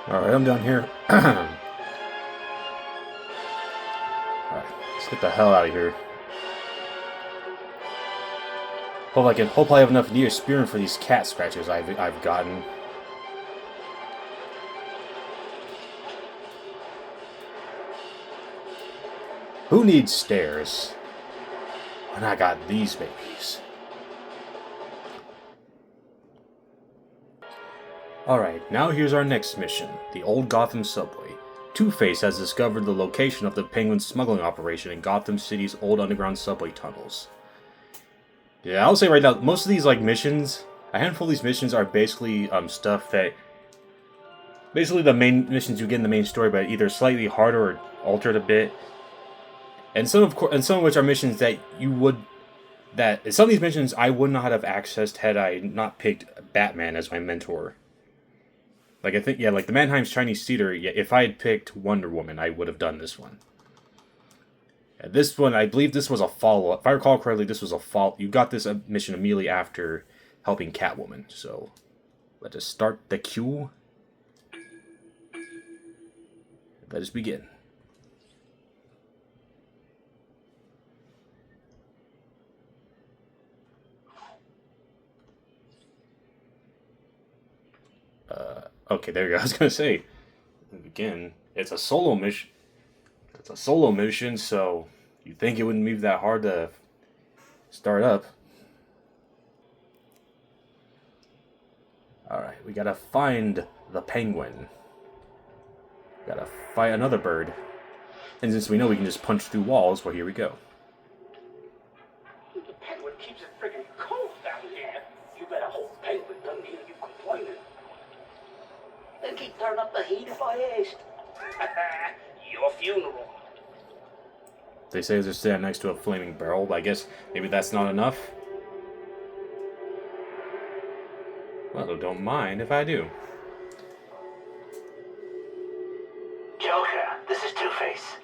Alright, I'm down here. Alright, let's get the hell out of here. Hope I have enough Neosporin for these cat scratches I've gotten. Who needs stairs when I got these babies? Alright, now here's our next mission, the Old Gotham Subway. Two-Face has discovered the location of the Penguin smuggling operation in Gotham City's old underground subway tunnels. Yeah, I'll say right now, most of these missions, a handful of these missions are basically stuff that, basically the main missions you get in the main story, but either slightly harder or altered a bit. And some of which are missions that some of these missions I would not have accessed had I not picked Batman as my mentor. Like, I think, yeah, like the Mannheim's Chinese Theater, yeah, if I had picked Wonder Woman, I would have done this one. Yeah, this one, I believe this was a follow-up. If I recall correctly, this was a follow-up. You got this mission immediately after helping Catwoman, so let us start the queue. Let us begin. Okay, there you go. I was gonna say, again, it's a solo mission. It's a solo mission, so you'd think it wouldn't be that hard to start up. Alright, we gotta find the penguin. Gotta fight another bird. And since we know we can just punch through walls, well, here we go. The penguin keeps it friggin' cold down here. You better hope penguin doesn't hear you complaining. They keep turning up the heat if I asked. Your funeral. They say they're standing next to a flaming barrel, but I guess maybe that's not enough. Well, don't mind if I do. Joker, this is Two-Face.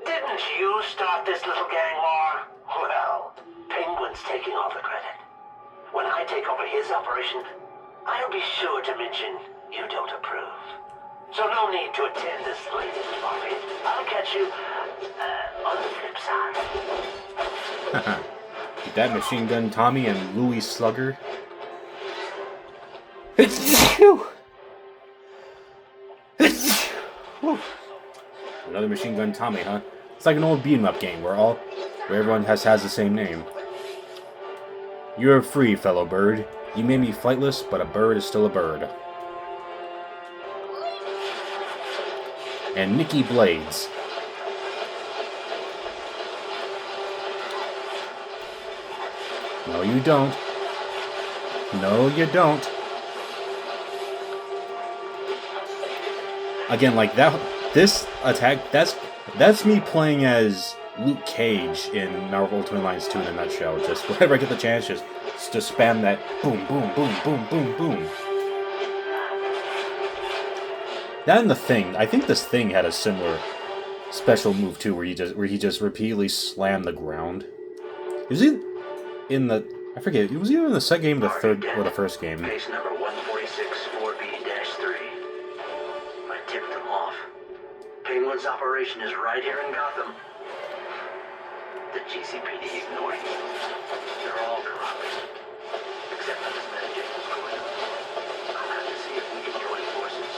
Didn't you start this little gang war? Well, Penguin's taking all the credit. When I take over his operation, I'll be sure to mention you don't approve. So no need to attend this latest party. I'll catch you on the flip side. Get that Machine Gun Tommy and Louis Slugger. Another Machine Gun Tommy, huh? It's like an old beat-em-up game where everyone has the same name. You're free, fellow bird. You may be flightless, but a bird is still a bird. And Nikki Blades. No, you don't. No, you don't. Again, like that. This attack. That's me playing as Luke Cage in Marvel Ultimate Alliance 2 in a nutshell. Just whenever I get the chance, just spam that boom, boom, boom, boom, boom, boom. That and the Thing. I think this Thing had a similar special move too, where he just repeatedly slammed the ground. Was he in the? I forget. Was he in the second game, the third, or the first game? Case number 146 4B-3. I tipped them off. Penguin's operation is right here in Gotham. The GCPD ignored me. They're all corrupt. Except for this metagene's going. I'll have to see if we can join forces.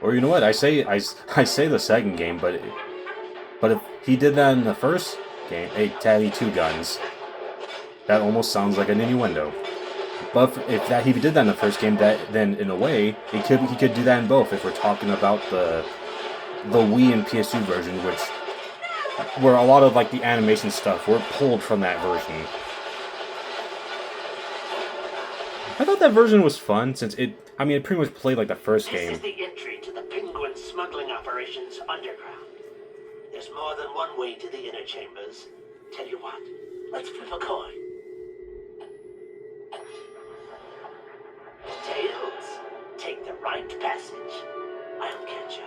Or you know what? I say the second game, but if he did that in the first game, Taddy Two Guns, that almost sounds like an innuendo. But if he did that in the first game, then in a way he could do that in both. If we're talking about the Wii and PS2 version, where a lot of like the animation stuff were pulled from that version. I thought that version was fun since it pretty much played like the first game. This is the entry to the Penguin smuggling operations underground. There's more than one way to the inner chambers. Tell you what, let's flip a coin. Tails, take the right passage. I'll catch you.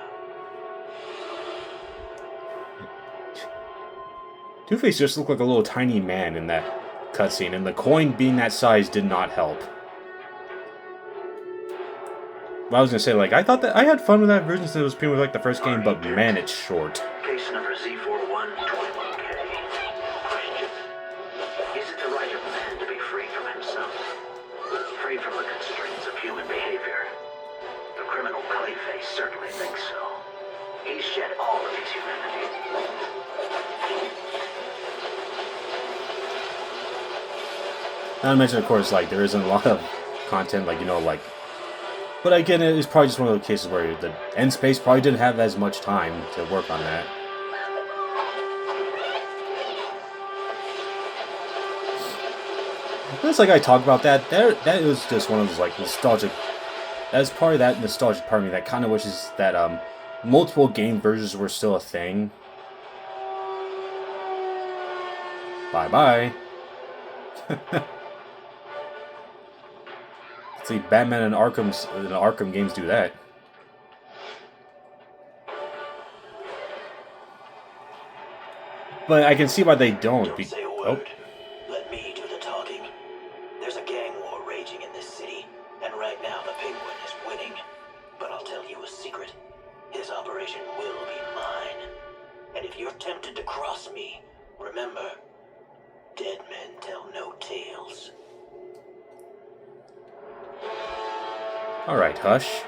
Two-Face just looked like a little tiny man in that cutscene, and the coin being that size did not help. I was gonna say, like, I thought that I had fun with that version since it was pretty much like the first game, but man, it's short. Case number Z4121K. Question. Is it the right of man to be free from himself? Free from the constraints of human behavior? The criminal Clayface certainly thinks so. He's shed all of his humanity. Not to mention, of course, like, there isn't a lot of content, like, you know, like... But again, it's probably just one of those cases where the end space probably didn't have as much time to work on that. But it's like I talked about that, that was just one of those, like, nostalgic... That's probably that nostalgic part of me that kind of wishes that, multiple game versions were still a thing. Bye-bye. See, Batman and Arkham games do that. But I can see why they don't. Don't say a word. Let me do the talking. There's a gang war raging in this city, and right now the Penguin is winning. But I'll tell you a secret. His operation will be mine. And if you're tempted to cross me, remember, dead men tell no tales. Alright, Hush.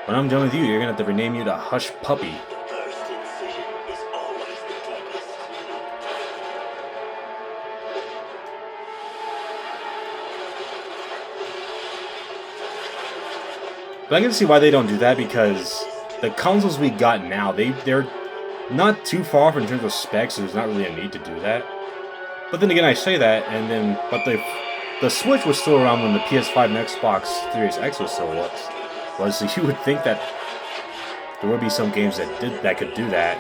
When I'm done with you, you're gonna have to rename you to Hush Puppy. The first incision is always the deepest. But I can see why they don't do that, because the consoles we got now, they're not too far off in terms of specs, so there's not really a need to do that. But then again, I say that, and then, but the Switch was still around when the PS5 and Xbox Series X was still was, so you would think that there would be some games that could do that.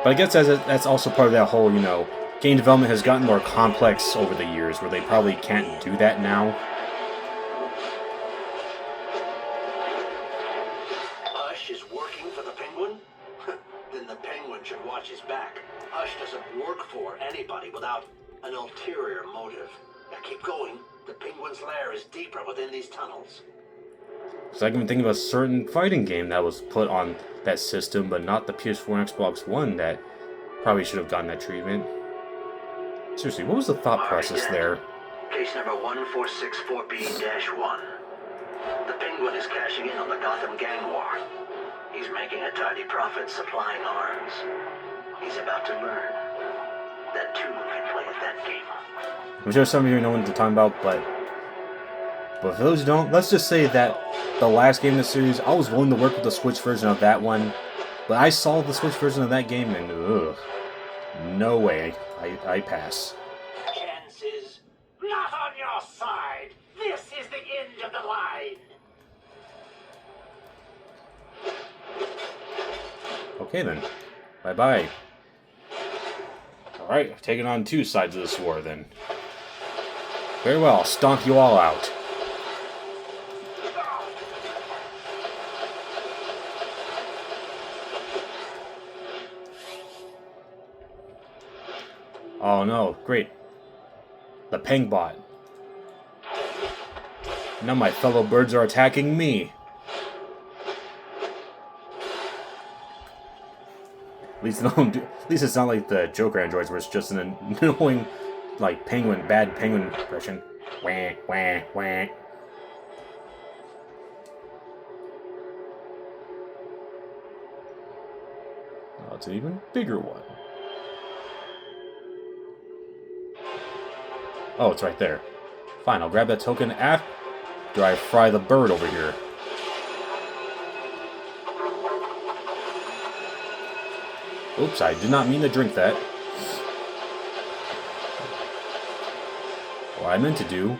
But I guess that's also part of that whole, you know, game development has gotten more complex over the years, where they probably can't do that now. Hush is working for the Penguin? Then the Penguin should watch his back. Hush doesn't work for anybody without an ulterior motive. Now keep going. The Penguin's lair is deeper within these tunnels. So I can think of a certain fighting game that was put on that system, but not the PS4 and Xbox One, that probably should have gotten that treatment. Seriously, what was the thought process there? Case number 1464B-1. The Penguin is cashing in on the Gotham gang war. He's making a tidy profit supplying arms. He's about to learn that two can play at that game. I'm sure some of you know what I'm talking about, but for those who don't, let's just say that the last game in the series, I was willing to work with the Switch version of that one, but I saw the Switch version of that game and ugh, no way, I pass. Chances not on your side. This is the end of the line. Okay then, bye-bye. Alright, taking on two sides of this war then. Very well, stomp you all out. Oh no, great. The Pengbot. Now my fellow birds are attacking me. At least it's not like the Joker androids where it's just an annoying, like, bad penguin impression. Wah, wah, wah. Oh, it's an even bigger one. Oh, it's right there. Fine, I'll grab that token after I fry the bird over here. Oops, I did not mean to drink that. What I meant to do,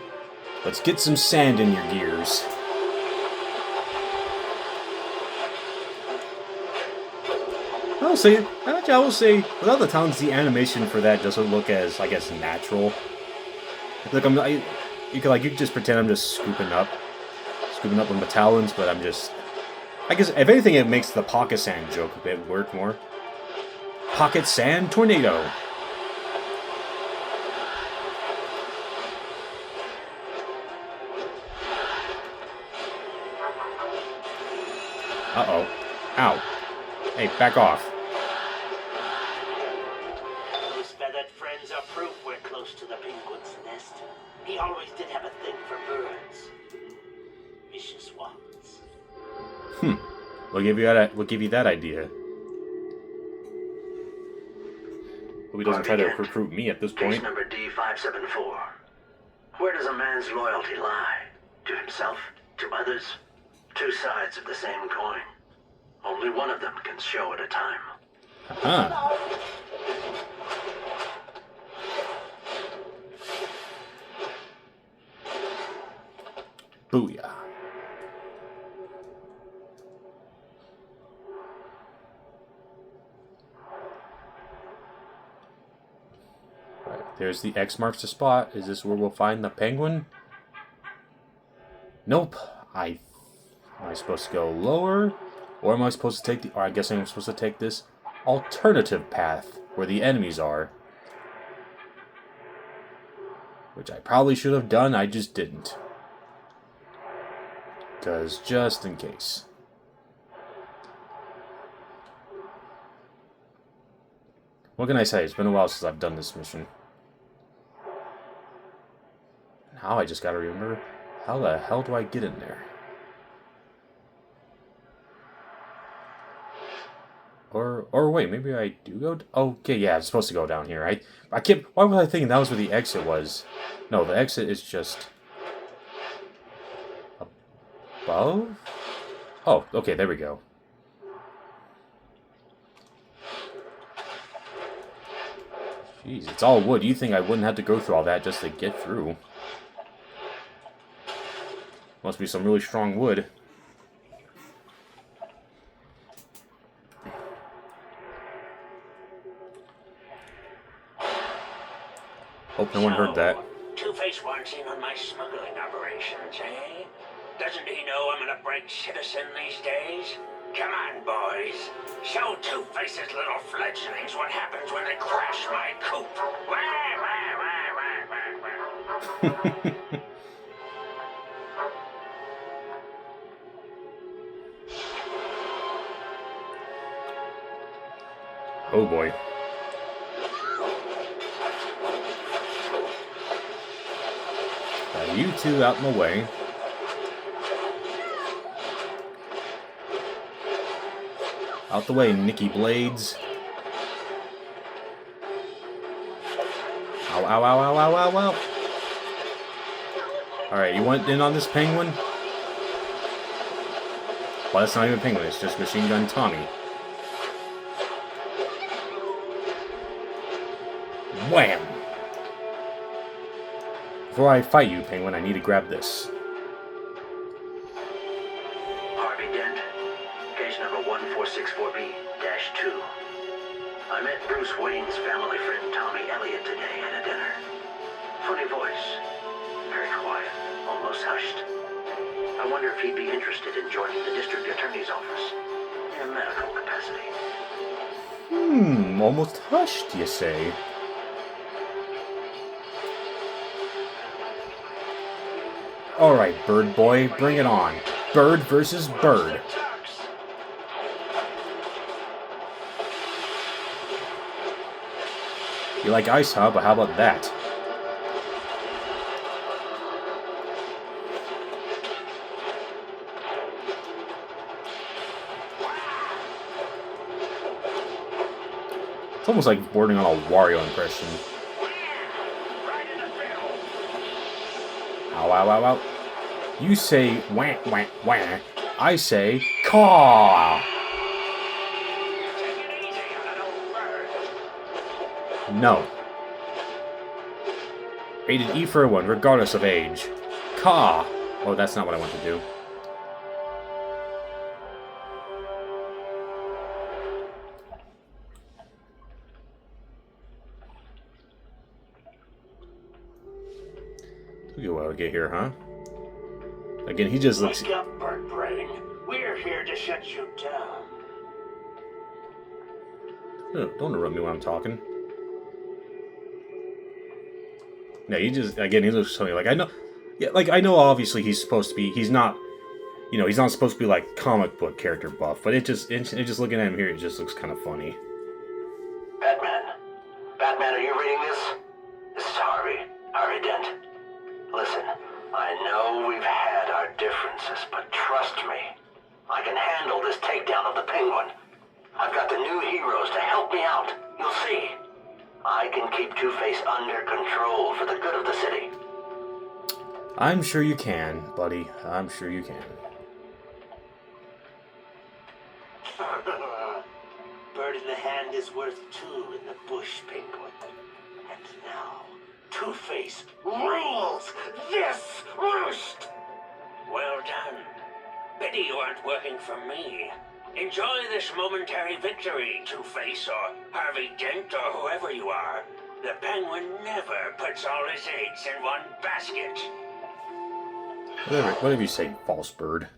let's get some sand in your gears. I will say, without the talents, the animation for that doesn't look as, I guess, natural. Like you could just pretend I'm just scooping up with my talons, but I'm just, I guess, if anything, it makes the pocket sand joke a bit work more. Pocket sand tornado. Uh-oh. Ow. Hey, back off. Those feathered friends are proof we're close to the penguin's nest. He always did have a thing for birds. Vicious ones. We'll give you that idea. Hope he doesn't try to recruit me at this Case point. number D574. Where does a man's loyalty lie? To himself? To others? Two sides of the same coin. Only one of them can show at a time. Huh. Booyah. Right, there's the X marks the spot. Is this where we'll find the penguin? Nope. Am I supposed to go lower? Or am I supposed to take the... Or I guess I'm supposed to take this alternative path where the enemies are. Which I probably should have done, I just didn't. Because just in case. What can I say? It's been a while since I've done this mission. Now I just gotta remember, how the hell do I get in there? Or wait, maybe I do go... Okay, yeah, I'm supposed to go down here. I kept... Why was I thinking that was where the exit was? No, the exit is just... above? Oh, okay, there we go. Jeez, it's all wood. You think I wouldn't have to go through all that just to get through? Must be some really strong wood. Hope no one heard that. Two-Face wants in on my smuggling operations, eh? Doesn't he know I'm an upright citizen these days? Come on, boys. Show Two-Face's little fledglings what happens when they crash my coop. Wah, wah, wah, wah, wah, wah. Oh boy. You two out in the way. Out the way, Nikki Blades. Ow, ow, ow, ow, ow, ow, ow. Alright, you went in on this penguin? Well, that's not even a penguin, it's just Machine Gun Tommy. Wham! Before I fight you, Penguin, I need to grab this. Harvey Dent, case number 1464B-2. I met Bruce Wayne's family friend Tommy Elliott today at a dinner. Funny voice, very quiet, almost hushed. I wonder if he'd be interested in joining the district attorney's office in a medical capacity. Almost hushed, you say? Alright, Bird Boy, bring it on. Bird versus Bird. You like ice, huh? But how about that? It's almost like bordering on a Wario impression. Ow, ow, ow, ow. You say wah, wah, wah. I say caw. No. Rated E for one, regardless of age. Caw. Oh, that's not what I want to do. Look at what I get here, huh? Again, he just looks... Wake up, Bird Brain. We're here to shut you down. Don't interrupt me when I'm talking. Yeah, he just... Again, he looks funny. Like, I know... Yeah, like, I know obviously he's supposed to be... He's not You know, he's not supposed to be like comic book character buff, but it just looking at him here, it just looks kind of funny. Batman. Batman, are you reading this? This is Harvey Dent. Listen, I know we've had our differences, but trust me, I can handle this takedown of the Penguin. I've got the new heroes to help me out. You'll see. I can keep Two-Face under control for the good of the city. I'm sure you can, buddy. I'm sure you can. Bird in the hand is worth two in the bush, Penguin. And now, Two-Face rules this roost! Well done. Pity you aren't working for me. Enjoy this momentary victory, Two-Face or Harvey Dent or whoever you are. The Penguin never puts all his eggs in one basket. Whatever you say, false bird.